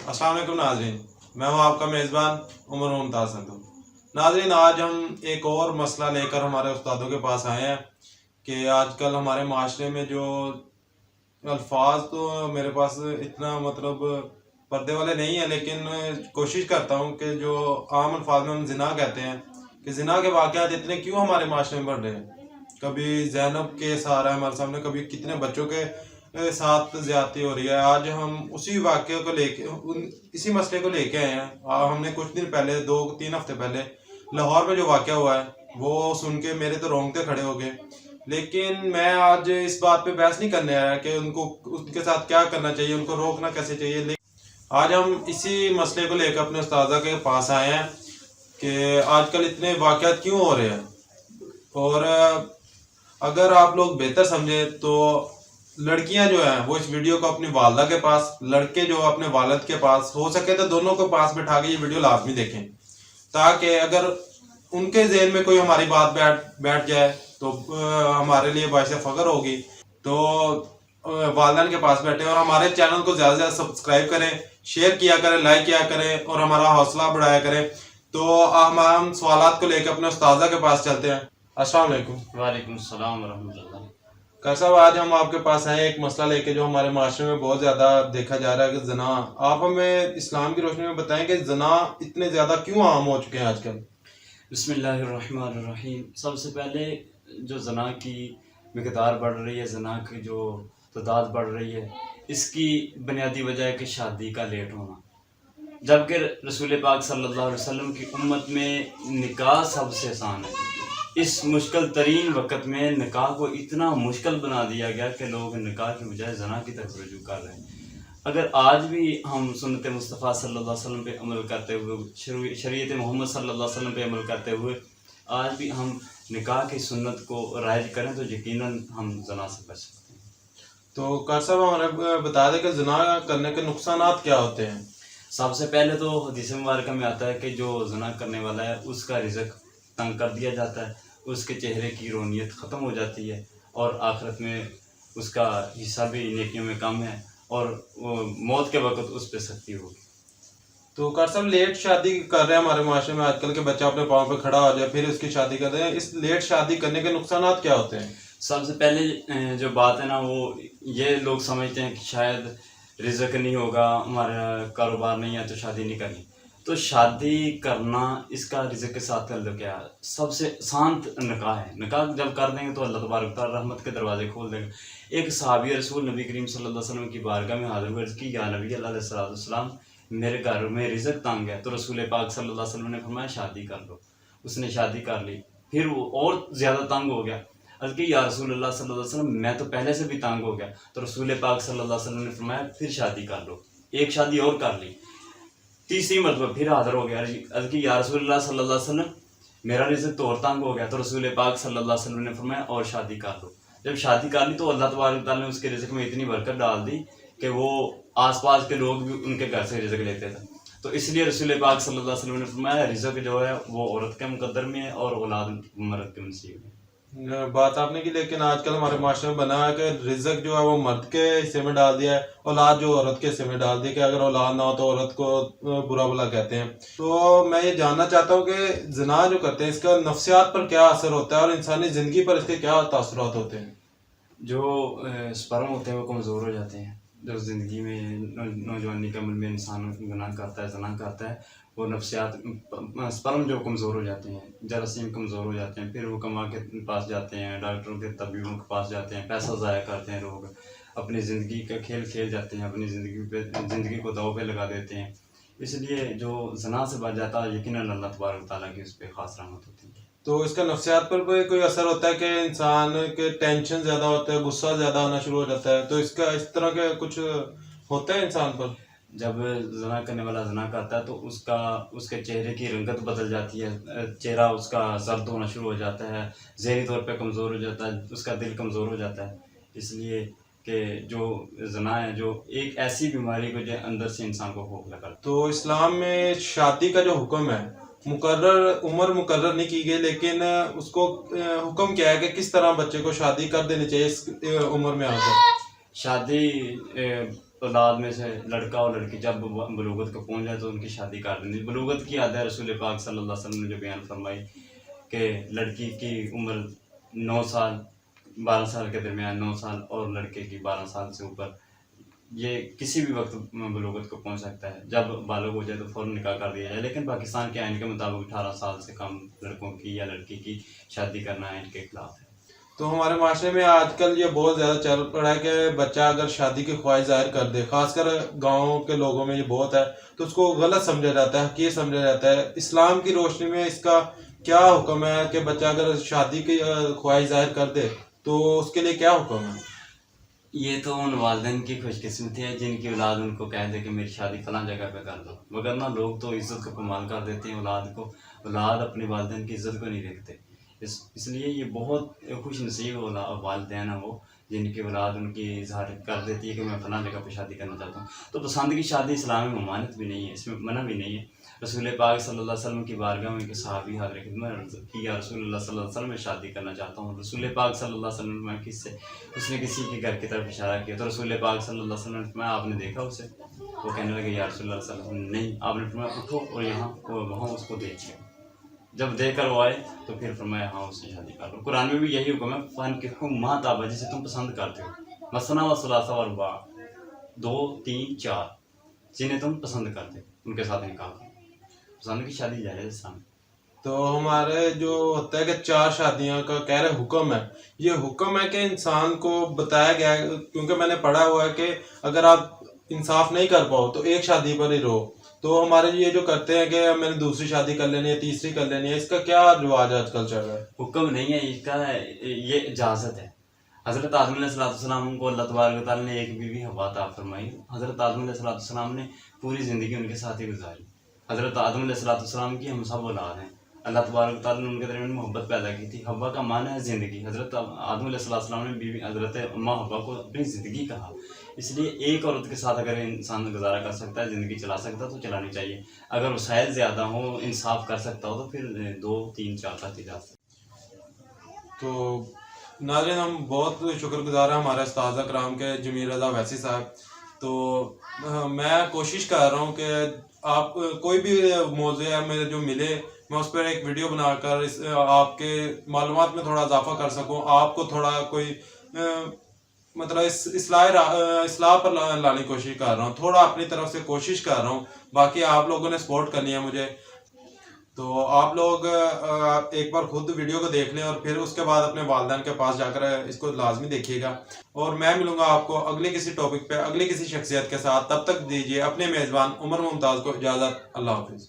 अस्सलाम वालेकुम नाज़रीन, मैं हूं आपका मेज़बान उमर मुमताज़ संधू। नाज़रीन, आज हम एक और मसला लेकर हमारे उस्तादों के पास आए हैं कि आजकल हमारे माशरे में जो अल्फाज, तो मेरे पास इतना पर्दे वाले नहीं है, लेकिन कोशिश करता हूं कि जो आम अल्फाज में हम ज़िना कहते हैं कि ज़िना के वाक़यात इतने क्यों हमारे माशरे में बढ़ रहे हैं। कभी ज़ैनब केस आ रहा है हमारे सामने, कभी कितने बच्चों के साथ ज्यादती हो रही है। आज हम उसी वाक्य को लेके इसी मसले को लेके आए हैं। हमने कुछ दिन पहले, 2-3 हफ्ते पहले लाहौर में जो वाक्य हुआ है वो सुन के मेरे तो रोंगटे खड़े हो गए। लेकिन मैं आज इस बात पे बहस नहीं करने आया कि उनको उनके साथ क्या करना चाहिए, उनको रोकना कैसे चाहिए। लेकिन आज हम इसी मसले को लेकर अपने उस्तादा के पास आए हैं कि आजकल इतने वाक़यात क्यों हो रहे हैं। और अगर आप लोग बेहतर समझे तो लड़कियां जो हैं वो इस वीडियो को अपनी वालदा के पास, लड़के जो अपने वालिद के पास, हो सके तो दोनों को पास बैठा के ये वीडियो लाजमी देखें, ताकि अगर उनके ज़हन में कोई हमारी बात बैठ जाए तो हमारे लिए बाइस फ़ख्र होगी। तो वालदैन के पास बैठे और हमारे चैनल को ज़्यादा से ज़्यादा सब्सक्राइब करें, शेयर किया करें, लाइक किया करें और हमारा हौसला बढ़ाया करें। तो हम सवालात को लेकर अपने उस्तादा के पास चलते हैं। अस्सलाम वालेकुम। वालेकुम सलाम व रहमतुल्लाह। कर साहब, आज हम आपके पास आए एक मसला लेके जो हमारे माशरे में बहुत ज़्यादा देखा जा रहा है कि जना। आप हमें इस्लाम की रोशनी में बताएं कि जना इतने ज़्यादा क्यों आम हो चुके हैं आजकल। बिस्मिल्लाहिर्रहमानिर्रहीम। सबसे पहले जो जना की मिकदार बढ़ रही है, जना की जो तादाद बढ़ रही है, इसकी बुनियादी वजह है कि शादी का लेट होना। जबकि रसूल पाक सल्लल्लाहु अलैहि वसल्लम की उम्मत में निकाह सबसे आसान है। इस मुश्किल तरीन वक़्त में निकाह को इतना मुश्किल बना दिया गया कि लोग निकाह की बजाय जना की तरफ रुजू कर रहे हैं। अगर आज भी हम सुन्नत मुस्तफ़ा सल्लल्लाहु अलैहि वसल्लम पे अमल करते हुए, शरीयत मोहम्मद सल्लल्लाहु अलैहि वसल्लम पे अमल करते हुए आज भी हम निकाह की सुन्नत को राइज करें तो यकीनन हम जना से बच सकते हैं। तो कर साहब, हमें बता दें कि जना करने के नुकसानात क्या होते हैं। सबसे पहले तो हदीस मुबारक में आता है कि जो जना करने वाला है उसका रिज़्क तंग कर दिया जाता है, उसके चेहरे की रौनियत ख़त्म हो जाती है और आखिरत में उसका हिस्सा भी नेकियों में कम है और मौत के वक़्त उस पर सख्ती होगी। तो कर साहब, लेट शादी कर रहे हैं हमारे माशरे में आजकल के बच्चा अपने पाँव पे खड़ा हो जाए फिर उसकी शादी कर रहे हैं। इस लेट शादी करने के नुकसानात क्या होते हैं। सबसे पहले जो बात है ना, वो ये लोग समझते हैं कि शायद रिज़्क नहीं होगा, हमारा कारोबार नहीं है तो शादी नहीं करनी। तो शादी करना इसका रिज़्क के साथ ताल्लुक़ क्या है। सबसे शांत निकाह है। निकाह जब कर देंगे तो अल्लाह तबारक व तआला रहमत के दरवाजे खोल देगा। एक सहाबी रसूल नबी करीम सल्लल्लाहु अलैहि वसल्लम की बारगाह में हाज़िर हुए, अर्ज़ की, या नबी अल्लाह अलैहिस्सलाम, मेरे घर में रिज़्क तंग है। तो रसूल पाक सल्लल्लाहु अलैहि वसल्लम ने फरमाया शादी कर लो। उसने शादी कर ली, फिर वो और ज़्यादा तंग हो गया। अर्ज़ की, या रसूलल्लाह सल्लल्लाहु अलैहि वसल्लम, मैं तो पहले से भी तंग हो गया। तो रसूल पाक सल्लल्लाहु अलैहि वसल्लम ने फरमाया फिर शादी कर लो। एक शादी और कर ली, तीसरी मरतबा फिर हाज़िर हो गया। अर्ज़ की, या रसूलल्लाह सल्लल्लाहु अलैहि वसल्लम, मेरा रिज़्क तो और तंग हो गया। तो रसूल पाक सल्लल्लाहु अलैहि वसल्लम ने फरमाया और शादी कर लो। जब शादी कर ली तो अल्लाह तबारक व तआला ने उसके रिज़्क में इतनी बरकत डाल दी कि वो आसपास के लोग भी उनके घर से रिज़्क लेते थे। तो इसलिए रसूल पाक सल्लल्लाहु अलैहि वसल्लम ने फरमाया रिज़्क जो है वो औरत के मुकद्दर में है और औलाद मर्द के नसीब में। बात आपने की, लेकिन आजकल हमारे माशरे में बना है कि रिज़्क जो है वो मर्द के हिस्से में डाल दिया है, औलाद जो औरत के हिस्से में डाल दिया कि अगर औलाद ना हो तो औरत को बुरा भला कहते हैं। तो मैं ये जानना चाहता हूँ कि ज़िना जो करते हैं इसका नफ्सियात पर क्या असर होता है और इंसानी ज़िंदगी पर इसके क्या तासुरात होते हैं। जो स्पर्म होते हैं वो कमज़ोर हो जाते हैं। जो ज़िंदगी में नौजवानी के अमल में इंसान गुनाह करता है, ज़ना करता है, वो नफ्सियात स्पर्म जो कमज़ोर हो जाते हैं, जरासीम कमज़ोर हो जाते हैं। फिर वो कमा के पास जाते हैं, डॉक्टरों के तबीबों के पास जाते हैं, पैसा ज़ाया करते हैं, लोग अपनी ज़िंदगी का खेल खेल जाते हैं, अपनी ज़िंदगी को दाव पे लगा देते हैं। इसलिए जो ज़ना से बच जाता है यकीनन अल्लाह तबारक व तआला की उस पर ख़ास रहमत होती है। तो इसका नफ्सियात पर भी कोई असर होता है कि इंसान के टेंशन ज़्यादा होता है, गुस्सा ज़्यादा आना शुरू हो जाता है, तो इसका इस तरह के कुछ होता है इंसान पर। जब ज़ना करने वाला ज़ना करता है तो उसके चेहरे की रंगत बदल जाती है, चेहरा उसका जर्द होना शुरू हो जाता है, ज़हनी तौर पे कमज़ोर हो जाता है, उसका दिल कमज़ोर हो जाता है। इसलिए कि जो ज़ना है जो एक ऐसी बीमारी को जो अंदर से इंसान को खोखला करता है। तो इस्लाम में शादी का जो हुक्म है, उम्र मुकर्रर नहीं की गई, लेकिन उसको हुक्म क्या है कि किस तरह बच्चे को शादी कर देनी चाहिए इस उम्र में आकर। शादी औलाद में से लड़का और लड़की जब बलूगत को पहुंच जाए तो उनकी शादी कर देनी। बलूगत की याद है रसूल पाक सल्लल्लाहु अलैहि वसल्लम ने जो बयान फरमाई कि लड़की की उम्र 9 साल 12 साल के दरमियान 9 साल और लड़के की 12 साल से ऊपर, ये किसी भी वक्त बलूगत को पहुंच सकता है। जब बालग हो जाए तो फ़ौरन निकाह कर दिया जाए, लेकिन पाकिस्तान के आइन के मुताबिक 18 साल से कम लड़कों की या लड़की की शादी करना आइन के खिलाफ है। तो हमारे माशरे में आजकल ये बहुत ज़्यादा चल पड़ा है कि बच्चा अगर शादी की ख्वाहिश जाहिर कर दे, खासकर गाँव के लोगों में ये बहुत है, तो उसको गलत समझा जाता है, हकीर समझा जाता है। इस्लाम की रोशनी में इसका क्या हुक्म है कि बच्चा अगर शादी की ख्वाहिश जाहिर कर दे तो उसके लिए क्या हुक्म है? ये तो उन वालिदैन की खुशकिस्मती है जिनकी औलाद उनको कह दे कि मेरी शादी फलां जगह पे कर दो, मगर ना लोग तो इज़्ज़त को कमाल कर देते हैं औलाद को। औलाद अपने वालिदैन की इज़्ज़त को नहीं देखते। इसलिए ये बहुत खुश नसीब वालिदैन हैं वो, जिनकी औलाद उनकी इजहार कर देती है कि मैं फलां जगह पे शादी करना चाहता हूँ। तो पसंद की शादी इस्लाम में ममानत भी नहीं है, इसमें मना भी नहीं है। रसूल पाक सल्लल्लाहु अलैहि वसल्लम की बारगाह में एक सहाबी हाज़िर खिदमत की, या रसूलुल्लाह सल्लल्लाहु अलैहि वसल्लम मैं शादी करना चाहता हूँ। रसूल पाक सल्लल्लाहु अलैहि वसल्लम में किससे, उसने किसी के घर की तरफ इशारा किया तो रसूल पाक सल्लल्लाहु अलैहि वसल्लम ने आपने देखा उसे? वो कहने लगे या रसूलुल्लाह सल्लल्लाहु अलैहि वसल्लम नहीं। आपने फरमाया उठो और यहाँ वहाँ उसको देखिए। जब देखकर वो आए तो फिर फरमाया हाँ उससे शादी कर लो। कुरान में भी यही हुक्म है, फनकिहू मा ताबा, जिसे तुम पसंद करते हो, मसना व सुलासा व रुबा, 2 3 4, जिन्हें तुम पसंद करते हो उनके साथ निकाह करो। पसंद की शादी जायज़ है इस्लाम में। तो हमारे जो होता है कि 4 शादियां का कह रहे हुक्म है, ये हुक्म है कि इंसान को बताया गया है, क्योंकि मैंने पढ़ा हुआ है कि अगर आप इंसाफ नहीं कर पाओ तो एक शादी पर ही रहो। तो हमारे ये जो करते हैं कि मैंने दूसरी शादी कर लेनी है, तीसरी कर लेनी है, इसका क्या रिवाज आजकल चल रहा है? हुक्म नहीं है इसका, ये इजाज़त है। हज़रत आदम अलैहिस्सलाम को अल्लाह तबारक व तआला ने एक बीवी हव्वा अता फरमाई। हज़रत आदम अलैहिस्सलाम ने पूरी ज़िंदगी उनके साथ ही गुजारी। हज़रत आदम अलैहिस्सलाम की हम सब औलाद हैं। अल्लाह तबारक व तआला ने उनके दरमियान मोहब्बत पैदा की थी। हव्वा का माना है ज़िंदगी। हज़रत आदम अलैहिस्सलाम ने बीवी हज़रत अम्मा हव्वा को अपनी ज़िंदगी कहा। इसलिए एक औरत के साथ अगर इंसान गुजारा कर सकता है, ज़िंदगी चला सकता है तो चलानी चाहिए। अगर वसाइल ज़्यादा हो, इंसाफ कर सकता हो तो फिर 2 3 4 तक जा सकता। तो नाज़रीन, हम बहुत शुक्रगुजार हैं हमारे उस्ताद कराम के, जमील रज़ा वैसी साहब। तो मैं कोशिश कर रहा हूँ कि आप कोई भी मौज़ू है मेरे जो मिले, मैं उस पर एक वीडियो बनाकर आपके मालूमात में थोड़ा इजाफा कर सकूँ, आपको थोड़ा कोई मतलब इस्लाह पर लाने की कोशिश कर रहा हूँ, थोड़ा अपनी तरफ से कोशिश कर रहा हूँ। बाकी आप लोगों ने सपोर्ट करनी है मुझे। तो आप लोग एक बार खुद वीडियो को देख लें और फिर उसके बाद अपने वालिदैन के पास जाकर इसको लाजमी देखिएगा। और मैं मिलूंगा आपको अगले किसी टॉपिक पे, अगले किसी शख्सियत के साथ। तब तक दीजिए अपने मेज़बान उमर मुमताज़ को इजाज़त। अल्लाह हाफिज़।